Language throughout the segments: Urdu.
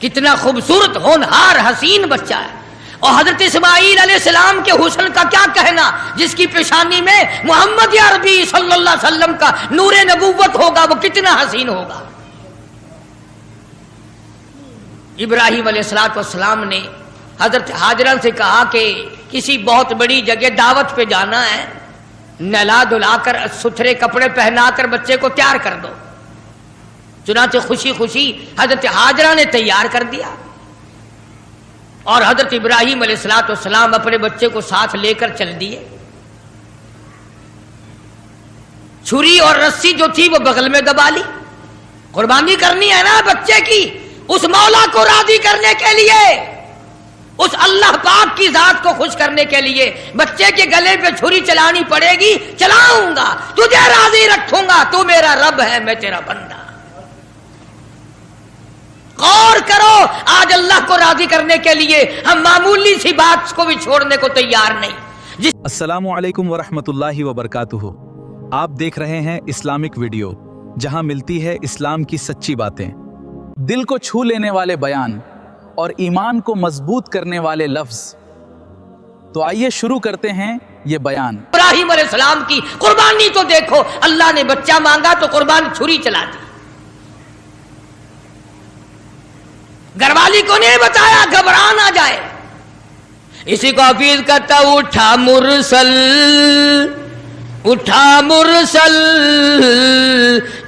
کتنا خوبصورت ہونہار حسین بچہ ہے. اور حضرت اسماعیل علیہ السلام کے حسن کا کیا کہنا، جس کی پیشانی میں محمد عربی صلی اللہ علیہ وسلم کا نور نبوت ہوگا، وہ کتنا حسین ہوگا. ابراہیم علیہ السلام نے حضرت ہاجرہ سے کہا کہ کسی بہت بڑی جگہ دعوت پہ جانا ہے، نہلا دھلا کر ستھرے کپڑے پہنا کر بچے کو تیار کر دو. چنانچہ خوشی خوشی حضرت ہاجرہ نے تیار کر دیا، اور حضرت ابراہیم علیہ السلام اپنے بچے کو ساتھ لے کر چل دیے. چھری اور رسی جو تھی وہ بغل میں دبا لی. قربانی کرنی ہے نا بچے کی، اس مولا کو راضی کرنے کے لیے، اس اللہ پاک کی ذات کو خوش کرنے کے لیے بچے کے گلے پہ چھری چلانی پڑے گی. چلاؤں گا، تجھے راضی رکھوں گا، تو میرا رب ہے، میں تیرا بندہ. غور کرو، آج اللہ کو راضی کرنے کے لیے ہم معمولی سی بات کو بھی چھوڑنے کو تیار نہیں. السلام علیکم ورحمۃ اللہ وبرکاتہ. آپ دیکھ رہے ہیں اسلامک ویڈیو، جہاں ملتی ہے اسلام کی سچی باتیں، دل کو چھو لینے والے بیان اور ایمان کو مضبوط کرنے والے لفظ. تو آئیے شروع کرتے ہیں یہ بیان. ابراہیم علیہ السلام کی قربانی تو دیکھو، اللہ نے بچہ مانگا تو قربانی چھری چلا دی. گھر والی کو نہیں بتایا، گھبرا نہ جائے. اسی کو حفیظ کہتا اٹھا مرسل، اٹھا مرسل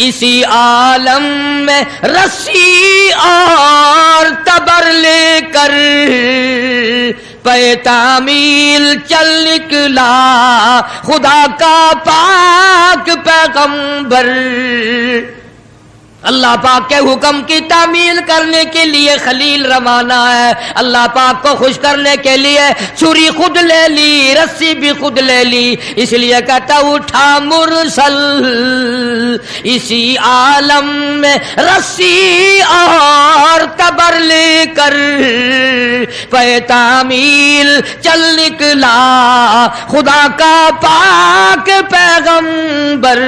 اسی عالم میں رسی اور تبر لے کر، پے تعمیل چل نکلا خدا کا پاک پیغمبر. اللہ پاک کے حکم کی تعمیل کرنے کے لیے خلیل روانہ ہے. اللہ پاک کو خوش کرنے کے لیے چھری خود لے لی، رسی بھی خود لے لی. اس لیے کہتا اٹھا مرسل اسی عالم میں رسی اور تبر لے کر، پے تعمیل چل نکلا خدا کا پاک پیغمبر.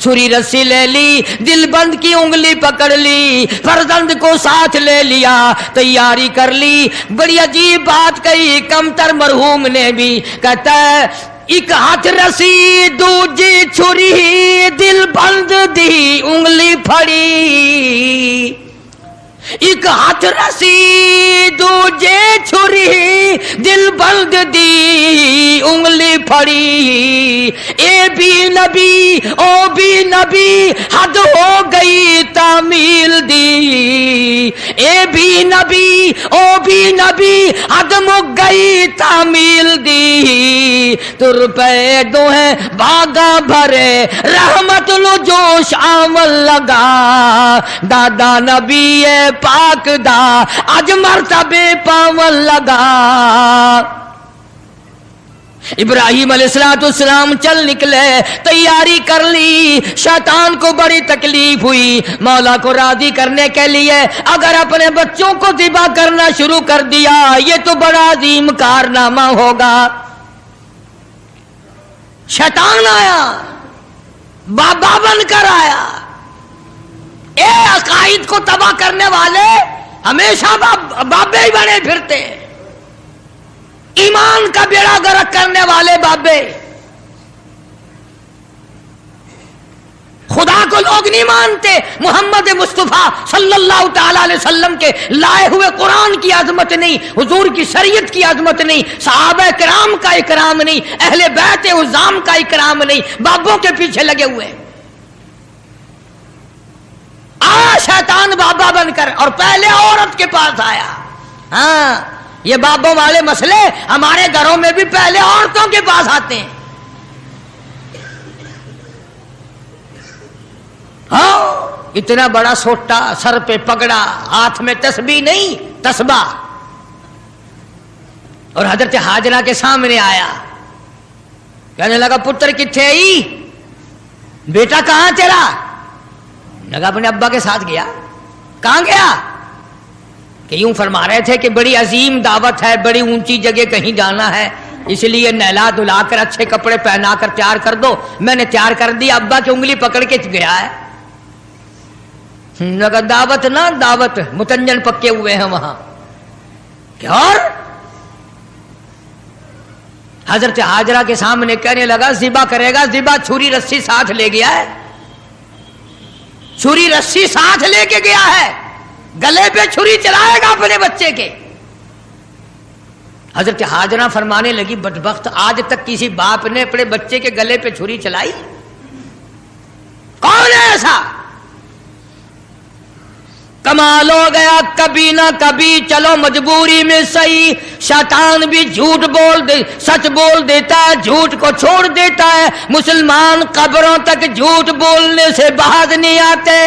چھری رسی لے لی، دل بند کی انگلی پکڑ لی، فرزند کو ساتھ لے لیا، تیاری کر لی. بڑی عجیب بات کہی کمتر مرحوم نے بھی، کہتا ہے ایک ہاتھ رسی دوجی چھری، دل بند دی انگلی پھڑی. ایک ہاتھ رسی دوجے چھری، دل بند دی انگلی پھڑی. اے بھی نبی او بھی نبی، حد ہو گئی تعمیل دی. اے بھی نبی او بھی نبی، حد مک گئی تعمیل دی. تر پہ دو ہیں باغا بھرے، رحمت لو جوش آمل لگا. دادا نبی پاک دا اج مرتبے پاون لگا. ابراہیم علیہ السلام چل نکلے، تیاری کر لی. شیطان کو بڑی تکلیف ہوئی. مولا کو راضی کرنے کے لیے اگر اپنے بچوں کو ذبح کرنا شروع کر دیا، یہ تو بڑا عظیم کارنامہ ہوگا. شیطان آیا، بابا بن کر آیا. اے عقائد کو تباہ کرنے والے ہمیشہ بابے ہی بنے پھرتے. ایمان کا بیڑا غرق کرنے والے بابے. خدا کو لوگ نہیں مانتے. محمد مصطفیٰ صلی اللہ تعالی علیہ وسلم کے لائے ہوئے قرآن کی عظمت نہیں، حضور کی شریعت کی عظمت نہیں، صحابہ کرام کا اکرام نہیں، اہل بیت عظام کا اکرام نہیں، بابوں کے پیچھے لگے ہوئے. شیطان بابا بن کر، اور پہلے عورت کے پاس آیا. ہاں، یہ بابوں والے مسئلے ہمارے گھروں میں بھی پہلے عورتوں کے پاس آتے ہیں. ہاں، اتنا بڑا سوٹا، سر پہ پگڑا، ہاتھ میں تسبیح نہیں تسبیح. اور حضرت ہاجرہ کے سامنے آیا، کہنے لگا پتر کتھے ہی، بیٹا کہاں تیرا؟ لگا اپنے ابا کے ساتھ گیا. کہاں گیا؟ کہ یوں فرما رہے تھے کہ بڑی عظیم دعوت ہے، بڑی اونچی جگہ کہیں جانا ہے، اس لیے نہلا دھلا کر اچھے کپڑے پہنا کر تیار کر دو. میں نے تیار کر دیا، ابا کی انگلی پکڑ کے گیا ہے. لگا دعوت نہ دعوت، متنجن پکے ہوئے ہیں وہاں. کیا؟ اور حضرت ہاجرہ کے سامنے کہنے لگا ذبح کرے گا. ذبح چھری رسی ساتھ لے گیا ہے، چھری رسی ساتھ لے کے گیا ہے، گلے پہ چھری چلائے گا اپنے بچے کے. حضرت ہاجرہ فرمانے لگی بدبخت، آج تک کسی باپ نے اپنے بچے کے گلے پہ چھری چلائی؟ کون ہے ایسا؟ کمال ہو گیا. کبھی نہ کبھی چلو مجبوری میں صحیح، شیطان بھی جھوٹ سچ بول دیتا ہے، جھوٹ کو چھوڑ دیتا ہے. مسلمان قبروں تک جھوٹ بولنے سے باز نہیں آتے،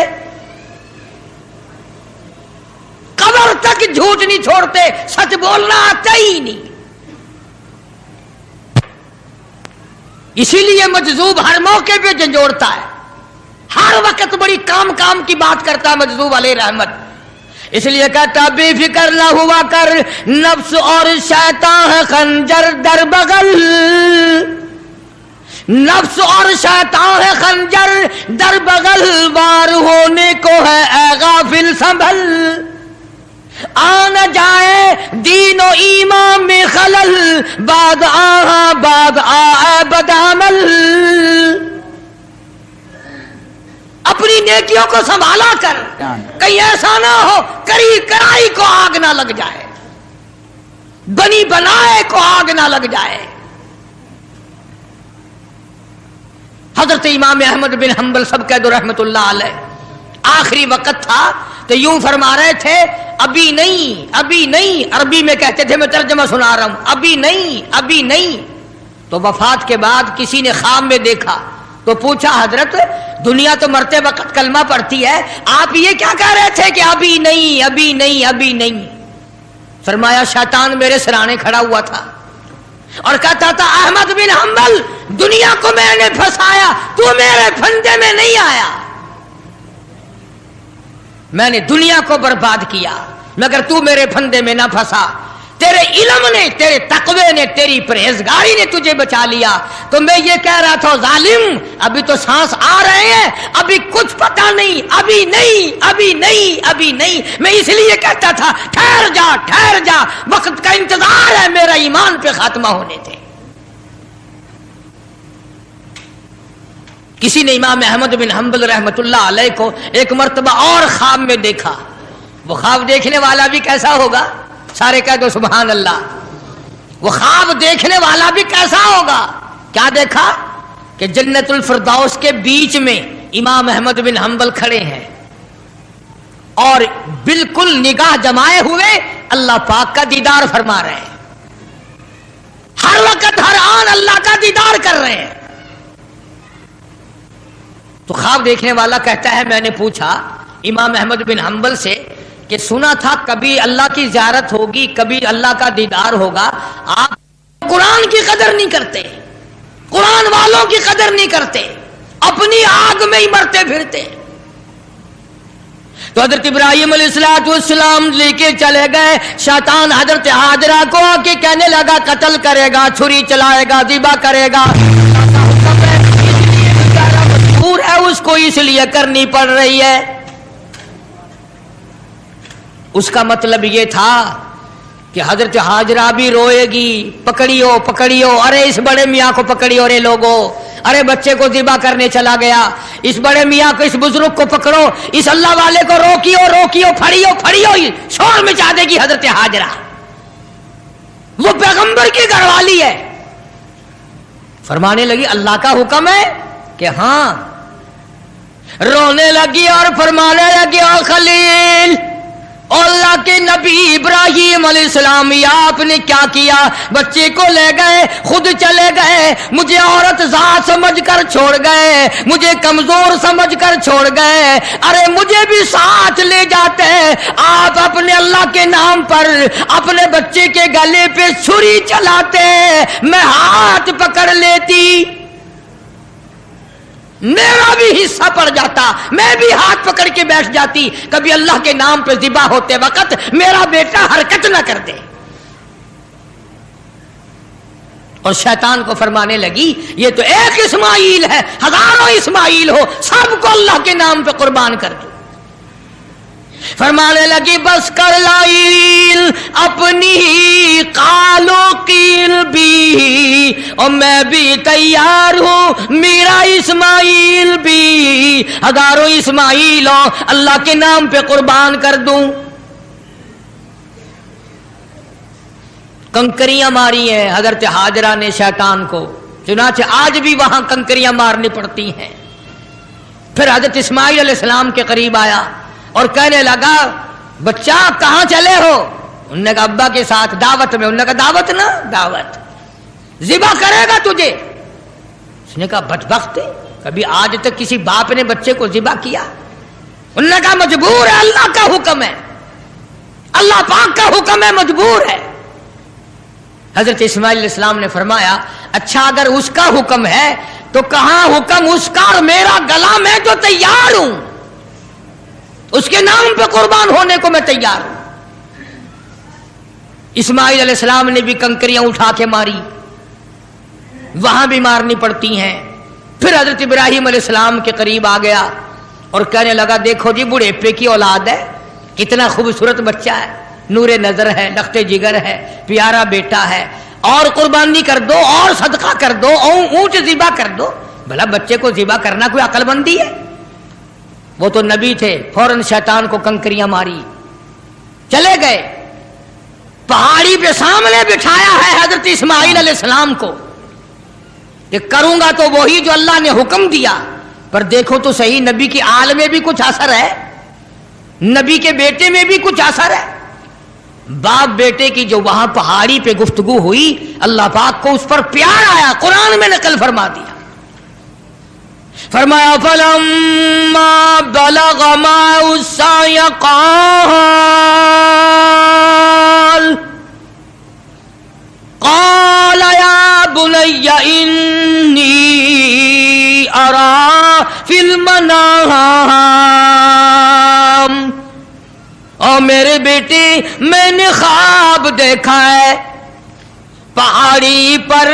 قبر تک جھوٹ نہیں چھوڑتے، سچ بولنا آتا ہی نہیں. اسی لیے مجذوب ہر موقع پہ جھنجھوڑتا ہے، ہر وقت بڑی کام کی بات کرتا ہے مجذوب علیہ رحمت. اس لیے کہتا بے فکر نہ ہوا کر، نفس اور شیطان ہے خنجر در بغل، نفس اور شیطان ہے خنجر در بغل، وار ہونے کو ہے اے غافل سنبھل، آ نہ جائے دین و ایمان میں خلل، بعد آ بدعمل. اپنی نیکیوں کو سنبھالا کر، کہیں ایسا نہ ہو کرائی کو آگ نہ لگ جائے، بنی بنائے کو آگ نہ لگ جائے. حضرت امام احمد بن حنبل سب کہہ دو رحمت اللہ علیہ، آخری وقت تھا تو یوں فرما رہے تھے ابھی نہیں، عربی میں کہتے تھے، میں ترجمہ سنا رہا ہوں، ابھی نہیں. تو وفات کے بعد کسی نے خواب میں دیکھا تو پوچھا حضرت دنیا تو مرتے وقت کلمہ پڑھتی ہے، آپ یہ کیا کہہ رہے تھے کہ ابھی نہیں؟ فرمایا شیطان میرے سرانے کھڑا ہوا تھا اور کہتا تھا احمد بن حنبل دنیا کو میں نے پھنسایا، تو میرے پھندے میں نہیں آیا، میں نے دنیا کو برباد کیا مگر تو میرے پھندے میں نہ پھنسا. تیرے علم نے، تیرے تقوی نے، تیری پرہیزگاری نے تجھے بچا لیا. تو میں یہ کہہ رہا تھا ظالم ابھی تو سانس آ رہے ہیں، ابھی کچھ پتہ نہیں، ابھی نہیں. میں اس لیے کہتا تھا ٹھہر جا، وقت کا انتظار ہے، میرا ایمان پہ خاتمہ ہونے دے. کسی نے امام احمد بن حنبل رحمت اللہ علیہ کو ایک مرتبہ اور خواب میں دیکھا. وہ خواب دیکھنے والا بھی کیسا ہوگا؟ سارے کہہ دو سبحان اللہ. وہ خواب دیکھنے والا بھی کیسا ہوگا؟ کیا دیکھا کہ جنت الفردوس کے بیچ میں امام احمد بن حنبل کھڑے ہیں اور بالکل نگاہ جمائے ہوئے اللہ پاک کا دیدار فرما رہے ہیں، ہر وقت ہر آن اللہ کا دیدار کر رہے ہیں. تو خواب دیکھنے والا کہتا ہے میں نے پوچھا امام احمد بن حنبل سے کہ سنا تھا کبھی اللہ کی زیارت ہوگی، کبھی اللہ کا دیدار ہوگا، آپ قرآن کی قدر نہیں کرتے، قرآن والوں کی قدر نہیں کرتے، اپنی آگ میں ہی مرتے پھرتے. تو حضرت ابراہیم علیہ السلام لے کے چلے گئے. شیطان حضرت ہاجرہ کو آ کے کہنے لگا قتل کرے گا، چھری چلائے گا، ذبح کرے گا. مجبور ہے، اس کو اس لیے کرنی پڑ رہی ہے. اس کا مطلب یہ تھا کہ حضرت ہاجرہ بھی روئے گی، پکڑیو، ارے اس بڑے میاں کو پکڑیو رے لوگو، ارے بچے کو ذبح کرنے چلا گیا، اس بڑے میاں کو، اس بزرگ کو پکڑو، اس اللہ والے کو روکیو، پھڑیو، شور مچا دے گی حضرت ہاجرہ. وہ پیغمبر کی گھر والی ہے. فرمانے لگی اللہ کا حکم ہے کہ ہاں. رونے لگی اور فرمانے لگی او خلیل، اللہ کے نبی ابراہیم علیہ السلام، آپ نے کیا کیا؟ بچے کو لے گئے، خود چلے گئے، مجھے عورت ذات سمجھ کر چھوڑ گئے، مجھے کمزور سمجھ کر چھوڑ گئے. ارے مجھے بھی ساتھ لے جاتے، آپ اپنے اللہ کے نام پر اپنے بچے کے گلے پہ چھری چلاتے، میں ہاتھ پکڑ لیتی، میرا بھی حصہ پڑ جاتا، میں بھی ہاتھ پکڑ کے بیٹھ جاتی. کبھی اللہ کے نام پہ ذبح ہوتے وقت میرا بیٹا حرکت نہ کر دے. اور شیطان کو فرمانے لگی یہ تو ایک اسماعیل ہے، ہزاروں اسماعیل ہو، سب کو اللہ کے نام پہ قربان کر دو. فرمانے لگی بس کر لائل اپنی قالو قیل بھی، اور میں بھی تیار ہوں میرا اسماعیل بھی، ہزاروں اسماعیل ہو اللہ کے نام پہ قربان کر دوں۔ کنکریاں ماری ہیں حضرت ہاجرہ نے شیطان کو، چنانچہ آج بھی وہاں کنکریاں مارنی پڑتی ہیں۔ پھر حضرت اسماعیل علیہ السلام کے قریب آیا اور کہنے لگا بچہ کہاں چلے ہو؟ انہوں نے کہا ابا کے ساتھ دعوت میں۔ انہوں نے کہا دعوت نہ دعوت، ذبح کرے گا تجھے۔ اس نے کہا بدبخت، کبھی آج تک کسی باپ نے بچے کو ذبح کیا؟ انہوں نے کہا مجبور ہے، اللہ کا حکم ہے، اللہ پاک کا حکم ہے، مجبور ہے۔ حضرت اسماعیل علیہ السلام نے فرمایا اچھا اگر اس کا حکم ہے تو کہاں حکم اس کا اور میرا گلا، میں تو تیار ہوں، اس کے نام پہ قربان ہونے کو میں تیار ہوں۔ اسماعیل علیہ السلام نے بھی کنکریاں اٹھا کے ماری، وہاں بھی مارنی پڑتی ہیں۔ پھر حضرت ابراہیم علیہ السلام کے قریب آ گیا اور کہنے لگا دیکھو جی بڑھیپے کی اولاد ہے، کتنا خوبصورت بچہ ہے، نور نظر ہے، لخت جگر ہے، پیارا بیٹا ہے، اور قربانی کر دو اور صدقہ کر دو اور اونٹ ذبح کر دو۔ بھلا بچے کو ذبح کرنا کوئی عقل مندی ہے؟ وہ تو نبی تھے، فوراً شیطان کو کنکریاں ماری، چلے گئے۔ پہاڑی پہ سامنے بٹھایا ہے حضرت اسماعیل علیہ السلام کو کہ کروں گا تو وہی جو اللہ نے حکم دیا، پر دیکھو تو صحیح نبی کی آل میں بھی کچھ اثر ہے، نبی کے بیٹے میں بھی کچھ اثر ہے۔ باپ بیٹے کی جو وہاں پہاڑی پہ گفتگو ہوئی، اللہ پاک کو اس پر پیار آیا، قرآن میں نقل فرما دیا۔ فرمایا فلما بلغ معه السعي قال يا بني إني أرى في المنام، اور میرے بیٹے میں نے خواب دیکھا ہے، پہاڑی پر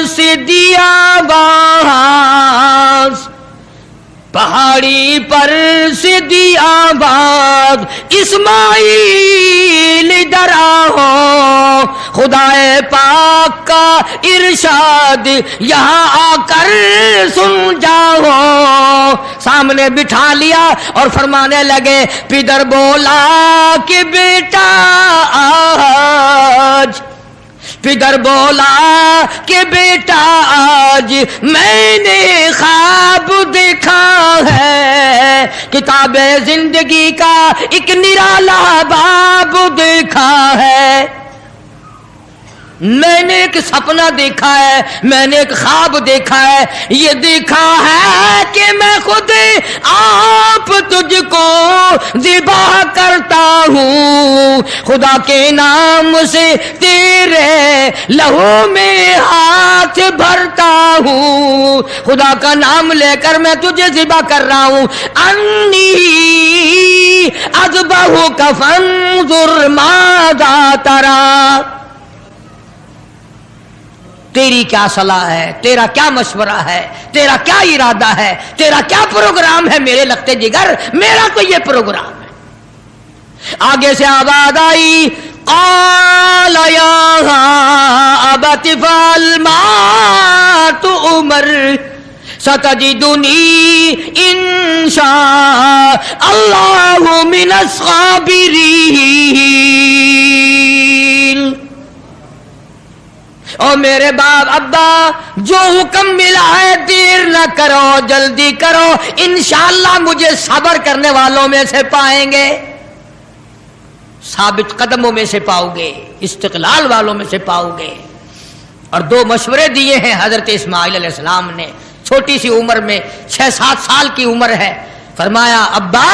سے دیا باز، پہاڑی پر سے دیا باز، اسماعیل ادھر آؤ، خدا پاک کا ارشاد یہاں آ کر سن جاؤ۔ سامنے بٹھا لیا اور فرمانے لگے پدر بولا کہ بیٹا آج، پدر بولا کہ بیٹا آج میں نے خواب دیکھا ہے، کتاب زندگی کا ایک نرالا باب دیکھا ہے، میں نے ایک سپنا دیکھا ہے، میں نے ایک خواب دیکھا ہے، یہ دیکھا ہے کہ میں خود آپ تجھ کو ذبح کرتا ہوں، خدا کے نام سے تیرے لہو میں ہاتھ بھرتا ہوں، خدا کا نام لے کر میں تجھے ذبح کر رہا ہوں۔ انی اذبحک فانظر ماذا تری، تیری کیا صلاح ہے، تیرا کیا مشورہ ہے، تیرا کیا ارادہ ہے، تیرا کیا پروگرام ہے میرے لخت جگر؟ میرا تو یہ پروگرام ہے۔ آگے سے آواز آئی قال یا ابت افعل ما تؤمر ستجدنی انشاء اللہ من الصابرین، اور میرے باپ ابا جو حکم ملا ہے دیر نہ کرو، جلدی کرو، انشاءاللہ مجھے صبر کرنے والوں میں سے پائیں گے، ثابت قدموں میں سے پاؤ گے، استقلال والوں میں سے پاؤ گے۔ اور دو مشورے دیے ہیں حضرت اسماعیل علیہ السلام نے، چھوٹی سی عمر میں، 6-7 سال کی عمر ہے۔ فرمایا ابا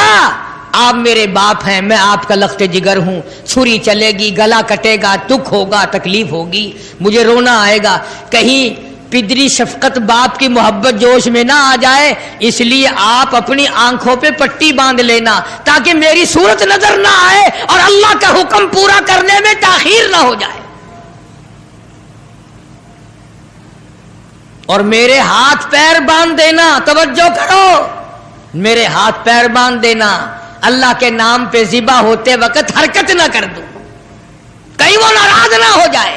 آپ میرے باپ ہیں، میں آپ کا لخت جگر ہوں، چھری چلے گی، گلا کٹے گا، دکھ ہوگا، تکلیف ہوگی، مجھے رونا آئے گا، کہیں پدری شفقت باپ کی محبت جوش میں نہ آ جائے، اس لیے آپ اپنی آنکھوں پہ پٹی باندھ لینا تاکہ میری صورت نظر نہ آئے اور اللہ کا حکم پورا کرنے میں تاخیر نہ ہو جائے، اور میرے ہاتھ پیر باندھ دینا، توجہ کرو، میرے ہاتھ پیر باندھ دینا، اللہ کے نام پہ ذبح ہوتے وقت حرکت نہ کر دوں، کہیں وہ ناراض نہ ہو جائے۔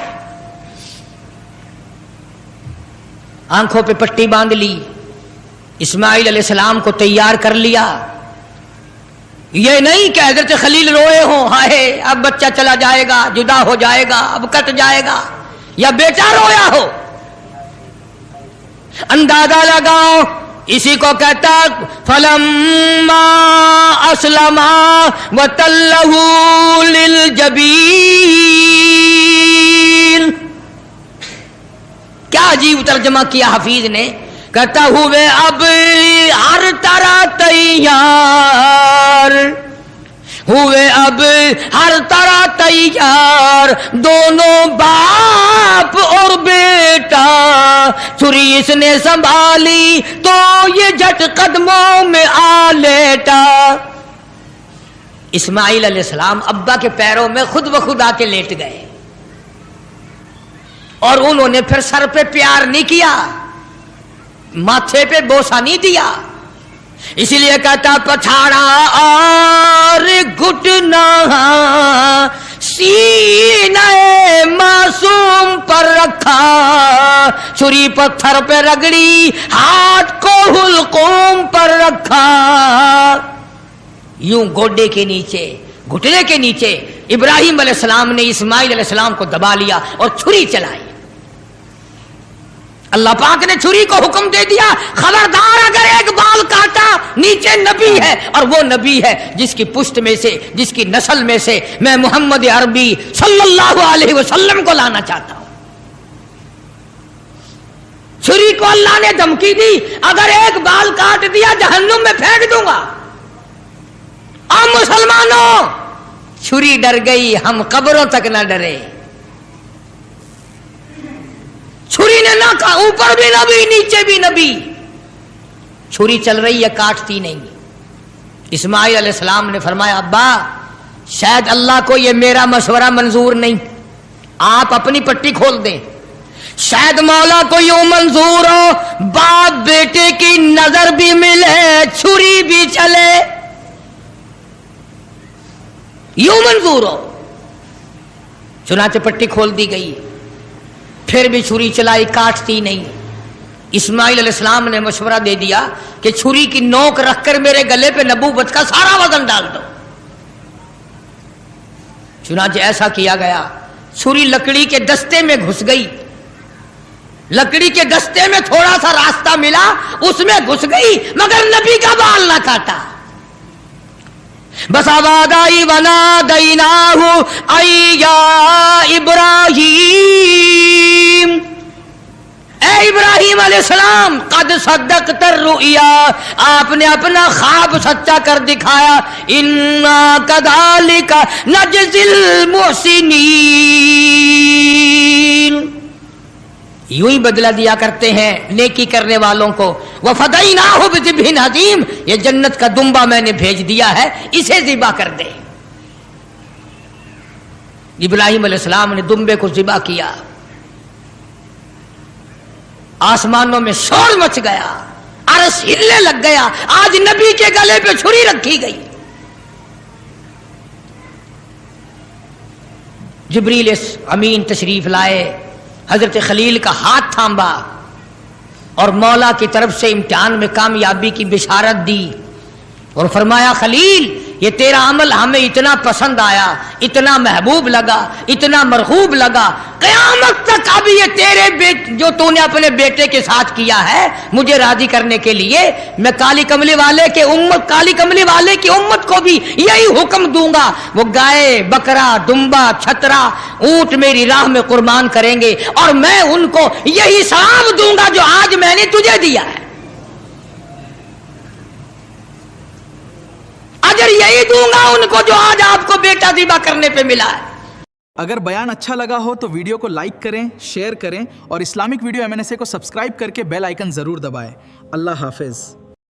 آنکھوں پہ پٹی باندھ لی، اسماعیل علیہ السلام کو تیار کر لیا۔ یہ نہیں کہ حضرت خلیل روئے ہوں، ہائے اب بچہ چلا جائے گا، جدا ہو جائے گا، اب کٹ جائے گا، یا بیٹا رویا ہو۔ اندازہ لگاؤ، اسی کو کہتا فلما اسلما وتلہ للجبین۔ کیا عجیب ترجمہ کیا حفیظ نے، کہتا ہوئے اب ہر طرح تیار ہوئے، اب ہر طرح تیار، دونوں باپ اور بیٹا۔ چھری اس نے سنبھالی تو یہ جھٹ قدموں میں آ لیٹا۔ اسماعیل علیہ السلام ابا کے پیروں میں خود بخود آ کے لیٹ گئے، اور انہوں نے پھر سر پہ پیار نہیں کیا، ماتھے پہ بوسہ نہیں دیا۔ اسی لیے کہتا پچھاڑا اور گھٹنا سینہ معصوم پر رکھا، چھری پتھر پہ رگڑی، ہاتھ کو حلقوم پر رکھا۔ یوں گوڈے کے نیچے، گھٹنے کے نیچے ابراہیم علیہ السلام نے اسماعیل علیہ السلام کو دبا لیا اور چھری چلائی۔ اللہ پاک نے چھری کو حکم دے دیا، خبردار اگر ایک بال کاٹا، نیچے نبی ہے، اور وہ نبی ہے جس کی پشت میں سے، جس کی نسل میں سے میں محمد عربی صلی اللہ علیہ وسلم کو لانا چاہتا ہوں۔ چھری کو اللہ نے دھمکی دی، اگر ایک بال کاٹ دیا جہنم میں پھینک دوں گا۔ اور مسلمانوں، چھری ڈر گئی، ہم قبروں تک نہ ڈرے۔ چھری نے نہ کہا، اوپر بھی نبی نیچے بھی نبی، چھری چل رہی ہے، کاٹتی نہیں۔ اسماعیل علیہ السلام نے فرمایا ابا شاید اللہ کو یہ میرا مشورہ منظور نہیں، آپ اپنی پٹی کھول دیں، شاید مولا کو یوں منظور ہو باپ بیٹے کی نظر بھی ملے، چھری بھی چلے، یوں منظور ہو۔ چنانچہ پٹی کھول دی گئی، پھر بھی چھری چلائی، کاٹتی نہیں۔ اسماعیل علیہ السلام نے مشورہ دے دیا کہ چھری کی نوک رکھ کر میرے گلے پہ نبوت کا سارا وزن ڈال دو۔ چنانچہ ایسا کیا گیا، چھری لکڑی کے دستے میں گھس گئی، لکڑی کے دستے میں تھوڑا سا راستہ ملا، اس میں گھس گئی، مگر نبی کا بال نہ کاٹا۔ بس آواز آئی ونادیناہ ای یا ابراہیم، اے ابراہیم علیہ السلام قد صدقت الرؤیا، آپ نے اپنا خواب سچا کر دکھایا، انا کذالک نجزی المحسنین، یوں ہی بدلہ دیا کرتے ہیں نیکی کرنے والوں کو۔ وَفَدَيْنَاهُ بِذِبْحٍ عَظِيمٍ، یہ جنت کا دمبا میں نے بھیج دیا ہے، اسے ذبح کر دے۔ ابراہیم علیہ السلام نے دمبے کو ذبح کیا، آسمانوں میں شور مچ گیا، عرش ہلنے لگ گیا، آج نبی کے گلے پہ چھری رکھی گئی۔ جبریل امین تشریف لائے، حضرت خلیل کا ہاتھ تھامبا اور مولا کی طرف سے امتحان میں کامیابی کی بشارت دی، اور فرمایا خلیل یہ تیرا عمل ہمیں اتنا پسند آیا، اتنا محبوب لگا، اتنا مرغوب لگا، قیامت تک اب یہ تیرے جو تو نے اپنے بیٹے کے ساتھ کیا ہے مجھے راضی کرنے کے لیے میں کالی کملی والے کی امت کو بھی یہی حکم دوں گا، وہ گائے، بکرا، دمبا، چھترا، اونٹ میری راہ میں قربان کریں گے، اور میں ان کو یہی ثواب دوں گا جو آج میں نے تجھے دیا ہے، اجر یہی دوں گا ان کو جو آج آپ کو بیٹا ذبح کرنے پہ ملا ہے۔ اگر بیان اچھا لگا ہو تو ویڈیو کو لائک کریں، شیئر کریں، اور اسلامک ویڈیو MNSA کو سبسکرائب کر کے بیل آئیکن ضرور دبائیں۔ اللہ حافظ۔